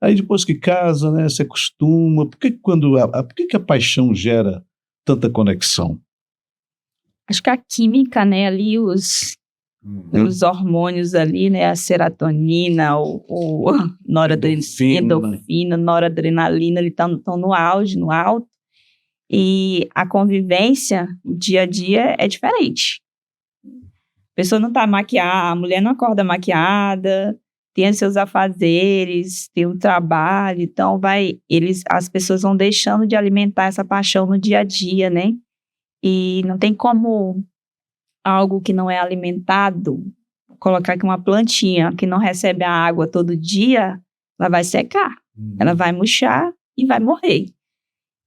Aí depois que casa, né, se acostuma. Por que a paixão gera tanta conexão? Acho que a química, né, ali, os hormônios ali, né, a serotonina, o endorfina, noradrenalina, eles estão no auge, no alto. E a convivência, o dia a dia é diferente. A pessoa não está maquiada, a mulher não acorda maquiada, tem os seus afazeres, tem o trabalho, então as pessoas vão deixando de alimentar essa paixão no dia a dia, né? E não tem como algo que não é alimentado, colocar aqui uma plantinha que não recebe a água todo dia, ela vai secar, ela vai murchar e vai morrer.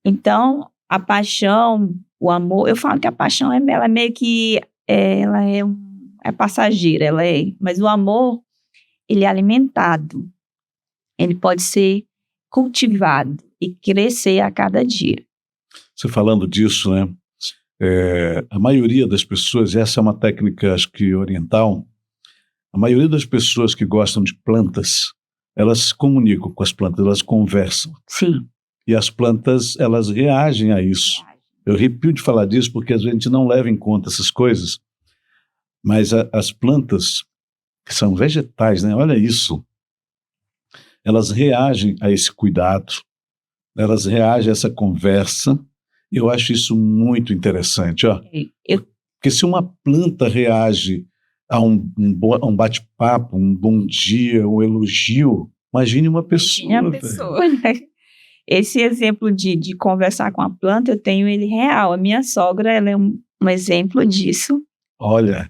Então, a paixão, o amor, eu falo que a paixão ela é meio que, ela é passageira, mas o amor, ele é alimentado, ele pode ser cultivado e crescer a cada dia. Você falando disso, né? A maioria das pessoas, essa é uma técnica, acho que oriental, a maioria das pessoas que gostam de plantas, elas se comunicam com as plantas, elas conversam. Sim. E as plantas, elas reagem a isso. Eu arrepio de falar disso porque a gente não leva em conta essas coisas, mas as plantas, que são vegetais, né? Olha isso. Elas reagem a esse cuidado, elas reagem a essa conversa, e eu acho isso muito interessante. Ó. Porque se uma planta reage a um bate-papo, um bom dia, um elogio, imagine uma pessoa. Imagine a pessoa, né? Esse exemplo de conversar com a planta, eu tenho ele real. A minha sogra, ela é um exemplo disso. Olha.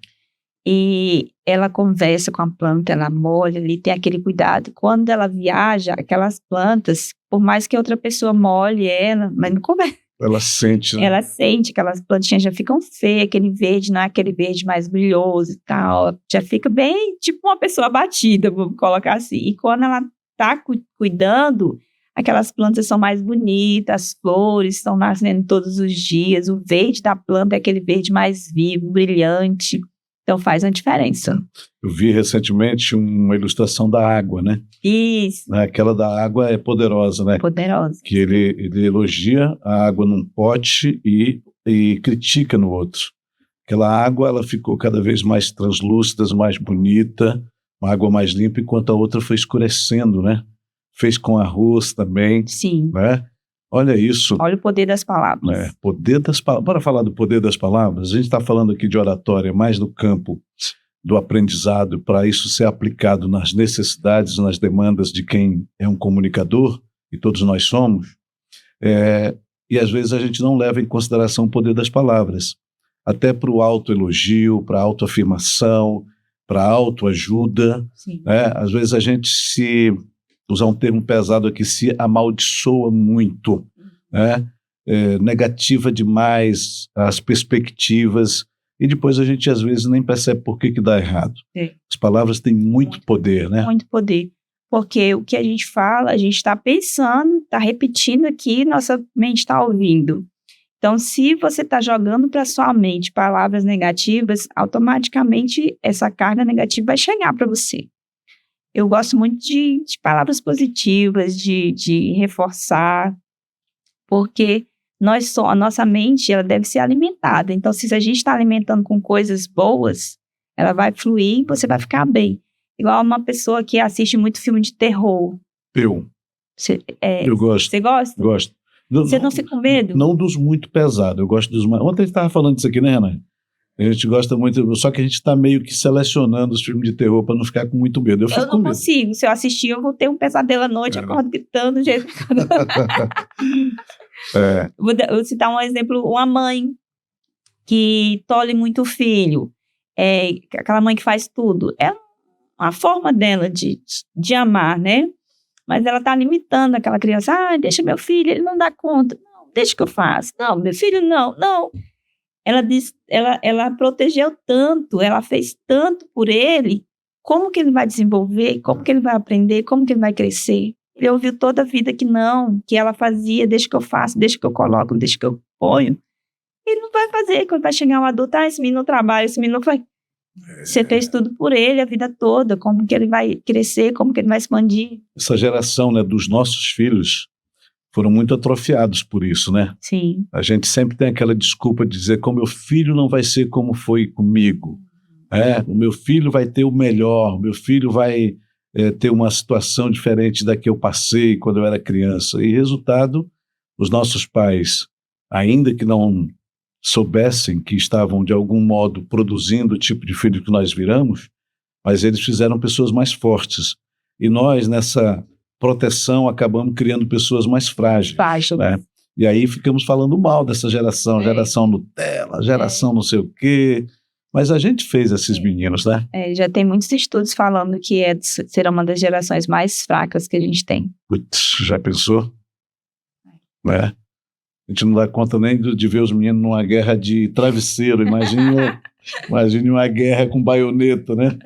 E ela conversa com a planta, ela molha ali, tem aquele cuidado. Quando ela viaja, aquelas plantas, por mais que outra pessoa molhe ela, mas não conversa. Ela sente, né? Ela sente que aquelas plantinhas já ficam feias, aquele verde não é aquele verde mais brilhoso e tal. Já fica bem, tipo uma pessoa abatida, vamos colocar assim. E quando ela está cuidando, aquelas plantas são mais bonitas, as flores estão nascendo todos os dias, o verde da planta é aquele verde mais vivo, brilhante. Então faz uma diferença. Eu vi recentemente uma ilustração da água, né? Isso. Aquela da água é poderosa, né? Poderosa. Que ele elogia a água num pote e critica no outro. Aquela água, ela ficou cada vez mais translúcida, mais bonita, uma água mais limpa, enquanto a outra foi escurecendo, né? Fez com arroz também. Sim. Né? Olha isso. Olha o poder das palavras. Poder das palavras. Bora falar do poder das palavras? A gente está falando aqui de oratória, mais no campo do aprendizado, para isso ser aplicado nas necessidades, nas demandas de quem é um comunicador, e todos nós somos, e às vezes a gente não leva em consideração o poder das palavras, até para o autoelogio, para a autoafirmação, para a autoajuda. Né? Às vezes a gente usar um termo pesado aqui, se amaldiçoa muito, né? Negativa demais as perspectivas, e depois a gente às vezes nem percebe por que dá errado. As palavras têm muito poder, né? Muito poder, porque o que a gente fala, a gente está pensando, está repetindo aqui, nossa mente está ouvindo. Então, se você está jogando para sua mente palavras negativas, automaticamente essa carga negativa vai chegar para você. Eu gosto muito de palavras positivas, de reforçar, porque a nossa mente ela deve ser alimentada. Então, se a gente está alimentando com coisas boas, ela vai fluir e você vai ficar bem. Igual uma pessoa que assiste muito filme de terror. Eu gosto. Você gosta? Gosto. Você não fica com medo? Não dos muito pesados, eu gosto dos mais... Ontem a gente estava falando disso aqui, né, Renan? A gente gosta muito, só que a gente está meio que selecionando os filmes de terror para não ficar com muito medo. Eu não consigo. Se eu assistir, eu vou ter um pesadelo à noite, acordo gritando. Vou citar um exemplo, uma mãe que tolhe muito o filho, aquela mãe que faz tudo. É uma forma dela de amar, né? Mas ela está limitando aquela criança. Deixa meu filho, ele não dá conta. Não, deixa que eu faço. Não, meu filho, não. Ela protegeu tanto, ela fez tanto por ele, como que ele vai desenvolver, como que ele vai aprender, como que ele vai crescer? Ele ouviu toda a vida que não, que ela fazia, deixa que eu faço, deixa que eu coloco, deixa que eu ponho. Ele não vai fazer, quando vai chegar um adulto, esse menino não trabalha, esse menino não vai... Você fez tudo por ele a vida toda, como que ele vai crescer, como que ele vai expandir. Essa geração, né, dos nossos filhos, foram muito atrofiados por isso, né? Sim. A gente sempre tem aquela desculpa de dizer que o meu filho não vai ser como foi comigo. O meu filho vai ter o melhor, o meu filho vai ter uma situação diferente da que eu passei quando eu era criança. E resultado, os nossos pais, ainda que não soubessem que estavam de algum modo produzindo o tipo de filho que nós viramos, mas eles fizeram pessoas mais fortes, E nós, nessa proteção, acabamos criando pessoas mais frágeis. Né? E aí ficamos falando mal dessa geração, geração Nutella, geração não sei o quê. Mas a gente fez esses meninos, né? Já tem muitos estudos falando que será uma das gerações mais fracas que a gente tem. Putz, já pensou? Né? A gente não dá conta nem de ver os meninos numa guerra de travesseiro. Imagine uma guerra com baioneta, né?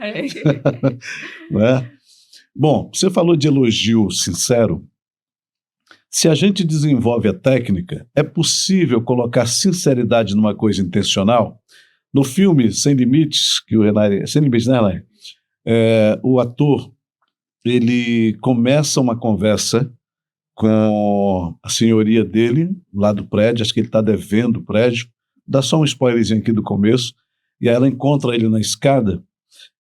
Né? Bom, você falou de elogio sincero. Se a gente desenvolve a técnica, é possível colocar sinceridade numa coisa intencional? No filme Sem Limites, Sem Limites, né, Renari? O ator, ele começa uma conversa com a senhoria dele, lá do prédio, acho que ele está devendo o prédio, dá só um spoilerzinho aqui do começo, e aí ela encontra ele na escada,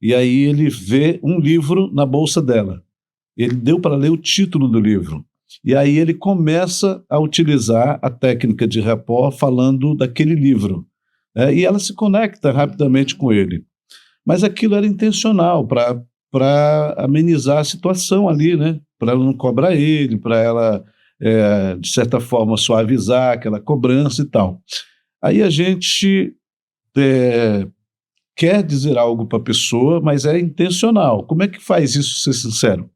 e aí ele vê um livro na bolsa dela. Ele deu para ler o título do livro. E aí ele começa a utilizar a técnica de rapport falando daquele livro. E ela se conecta rapidamente com ele. Mas aquilo era intencional, para amenizar a situação ali, né? Para ela não cobrar ele, para ela, de certa forma, suavizar aquela cobrança e tal. Aí a gente quer dizer algo para a pessoa, mas é intencional. Como é que faz isso ser sincero?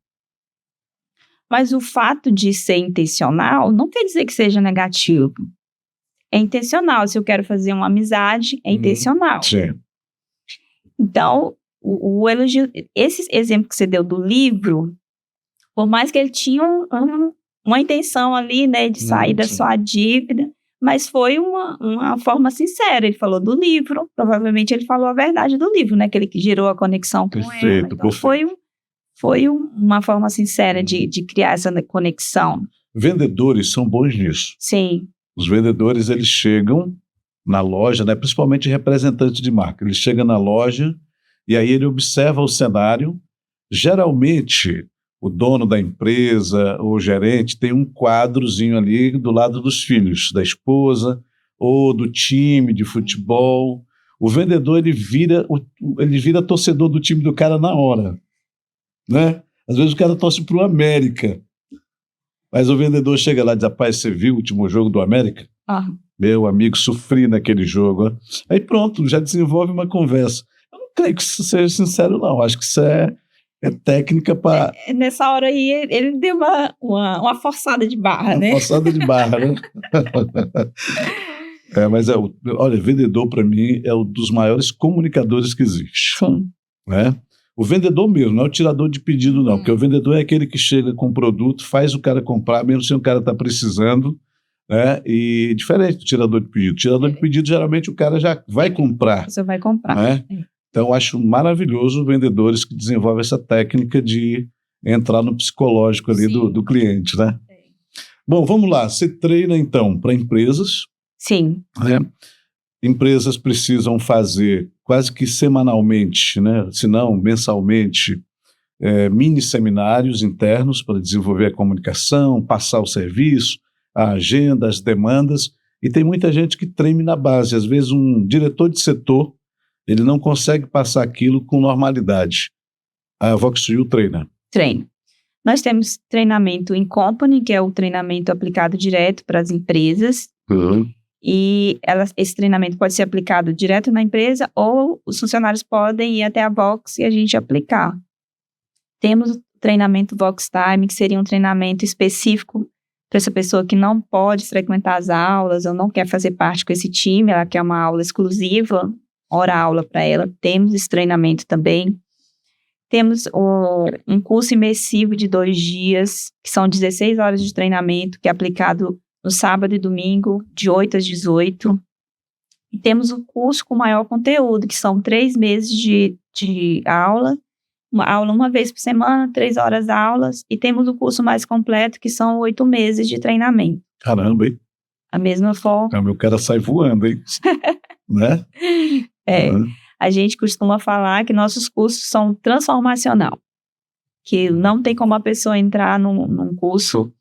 Mas o fato de ser intencional não quer dizer que seja negativo. É intencional. Se eu quero fazer uma amizade, é intencional. Sim. Então, o elogio, esse exemplo que você deu do livro, por mais que ele tinha uma intenção ali, né, de sair da sua dívida, mas foi uma forma sincera. Ele falou do livro, provavelmente ele falou a verdade do livro, né, que ele gerou a conexão com ela. Então, foi uma forma sincera de criar essa conexão. Vendedores são bons nisso. Sim. Os vendedores, eles chegam na loja, né, principalmente representantes de marca, ele chega na loja e aí ele observa o cenário. Geralmente, o dono da empresa, o gerente, tem um quadrozinho ali do lado dos filhos, da esposa ou do time de futebol. O vendedor, ele vira torcedor do time do cara na hora. Né? Às vezes o cara torce para o América, mas o vendedor chega lá e diz: rapaz, você viu o último jogo do América? Meu amigo, sofri naquele jogo. Ó. Aí pronto, já desenvolve uma conversa. Eu não creio que isso seja sincero, não. Acho que isso é técnica para... Nessa hora aí, ele deu uma forçada de barra, né? Forçada de barra, né? Mas olha, vendedor para mim é um dos maiores comunicadores que existe. Sim. Né? O vendedor mesmo, não é o tirador de pedido, não. Porque o vendedor é aquele que chega com o produto, faz o cara comprar, mesmo sem o cara estar precisando, né? E diferente do tirador de pedido. O tirador de pedido, geralmente, o cara já vai comprar. Você vai comprar. Né? Então, eu acho maravilhoso os vendedores que desenvolvem essa técnica de entrar no psicológico ali do cliente, né? Bom, vamos lá. Você treina, então, para empresas. Sim. Né? Empresas precisam fazer quase que semanalmente, né, se não mensalmente, mini seminários internos para desenvolver a comunicação, passar o serviço, a agenda, as demandas, e tem muita gente que treme na base. Às vezes um diretor de setor, ele não consegue passar aquilo com normalidade. A Voxwheel treina. Treino. Nós temos treinamento in company, que é o treinamento aplicado direto para as empresas. E esse treinamento pode ser aplicado direto na empresa ou os funcionários podem ir até a Vox e a gente aplicar. Temos o treinamento Vox Time, que seria um treinamento específico para essa pessoa que não pode frequentar as aulas ou não quer fazer parte com esse time, ela quer uma aula exclusiva, hora-aula para ela. Temos esse treinamento também. Temos um curso imersivo de 2 dias, que são 16 horas de treinamento, que é aplicado no sábado e domingo, de 8 às 18. E temos o curso com maior conteúdo, que são 3 meses de aula, uma aula uma vez por semana, 3 horas aulas, e temos o curso mais completo, que são 8 meses de treinamento. Caramba, hein? A mesma forma. O meu cara sai voando, hein? Né? A gente costuma falar que nossos cursos são transformacional, que não tem como a pessoa entrar num curso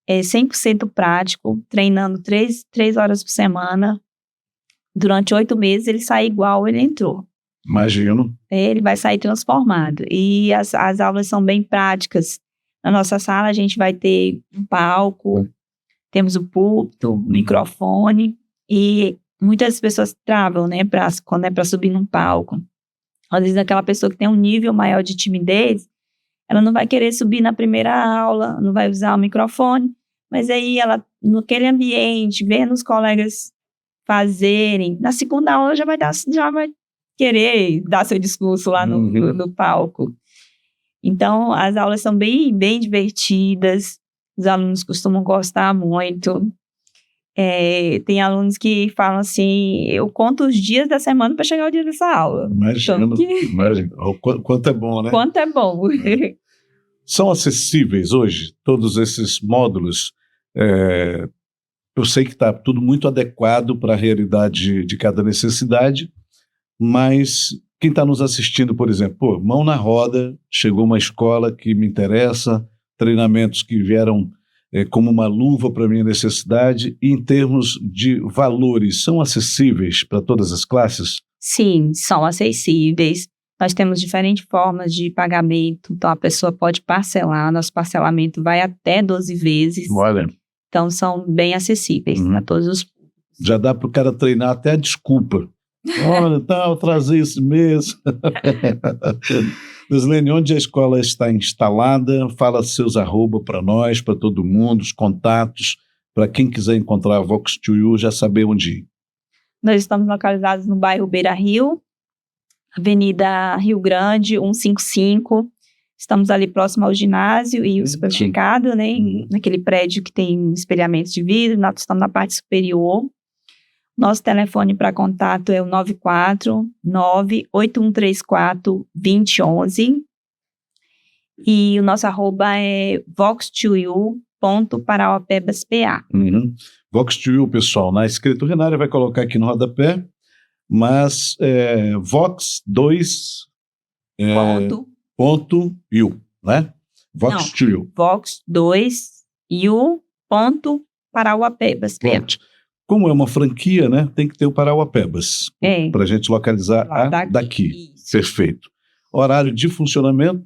100% prático, treinando 3 horas por semana, durante 8 meses ele sai igual ele entrou. Imagino. Ele vai sair transformado. E as aulas são bem práticas. Na nossa sala, a gente vai ter um palco, temos o púlpito, o microfone, e muitas pessoas travam, né, quando é para subir num palco. Às vezes, aquela pessoa que tem um nível maior de timidez, ela não vai querer subir na primeira aula, não vai usar o microfone, mas aí ela, naquele ambiente, vendo os colegas fazerem, na segunda aula já vai querer dar seu discurso lá no palco. Então, as aulas são bem, bem divertidas, os alunos costumam gostar muito. Tem alunos que falam assim, eu conto os dias da semana para chegar o dia dessa aula. Imagino. Quanto é bom, né? Quanto é bom. São acessíveis hoje, todos esses módulos. Eu sei que está tudo muito adequado para a realidade de cada necessidade, mas quem está nos assistindo, por exemplo, mão na roda, chegou uma escola que me interessa, treinamentos que vieram como uma luva para a minha necessidade, e em termos de valores, são acessíveis para todas as classes? Sim, são acessíveis. Nós temos diferentes formas de pagamento, então a pessoa pode parcelar, nosso parcelamento vai até 12 vezes. Olha. Então são bem acessíveis a todos os públicos. Já dá para o cara treinar até a desculpa. Olha, eu trazei esse mês. Neislene, onde a escola está instalada? Fala seus arroba para nós, para todo mundo, os contatos, para quem quiser encontrar a Vox2U, já saber onde ir. Nós estamos localizados no bairro Beira Rio, Avenida Rio Grande, 155. Estamos ali próximo ao ginásio e o supermercado, né? Naquele prédio que tem espelhamentos de vidro, nós estamos na parte superior. Nosso telefone para contato é o 949-8134-2011. E o nosso arroba é vox2u.parauapebas.pa. Vox2U, pessoal, na escrita, o Renário vai colocar aqui no rodapé, mas Vox2 .u, né? Vox2U. Vox2u.parauapebas. Como é uma franquia, né? Tem que ter o Parauapebas. Para a gente localizar daqui. Isso. Perfeito. Horário de funcionamento?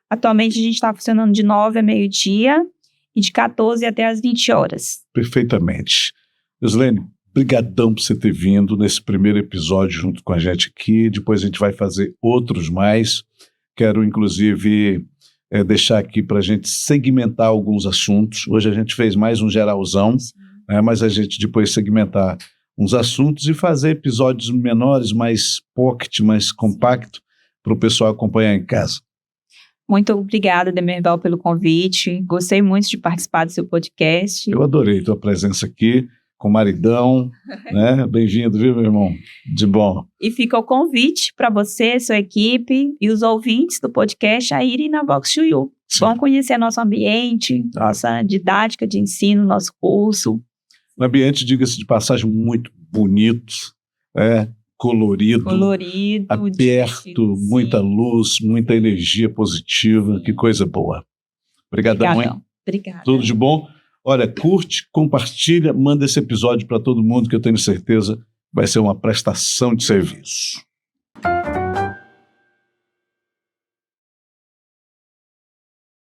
Atualmente a gente está funcionando de 9 a meio-dia e de 14 até as 20 horas. Perfeitamente. Neislene, brigadão por você ter vindo nesse primeiro episódio junto com a gente aqui. Depois a gente vai fazer outros mais. Quero, inclusive, deixar aqui para a gente segmentar alguns assuntos. Hoje a gente fez mais um geralzão, mas a gente depois segmentar uns assuntos e fazer episódios menores, mais pocket, mais compacto, para o pessoal acompanhar em casa. Muito obrigada, Demerval, pelo convite. Gostei muito de participar do seu podcast. Eu adorei tua presença aqui, com o maridão, né? Bem-vindo, viu, meu irmão? De bom. E fica o convite para você, sua equipe e os ouvintes do podcast a irem na Vox2U. Vão conhecer nosso ambiente, nossa didática de ensino, nosso curso. Um ambiente, diga-se de passagem, muito bonito, colorido, aberto, muita luz, muita energia positiva, que coisa boa. Obrigadão, hein? Obrigada. Tudo de bom. Olha, curte, compartilha, manda esse episódio para todo mundo, que eu tenho certeza vai ser uma prestação de serviço.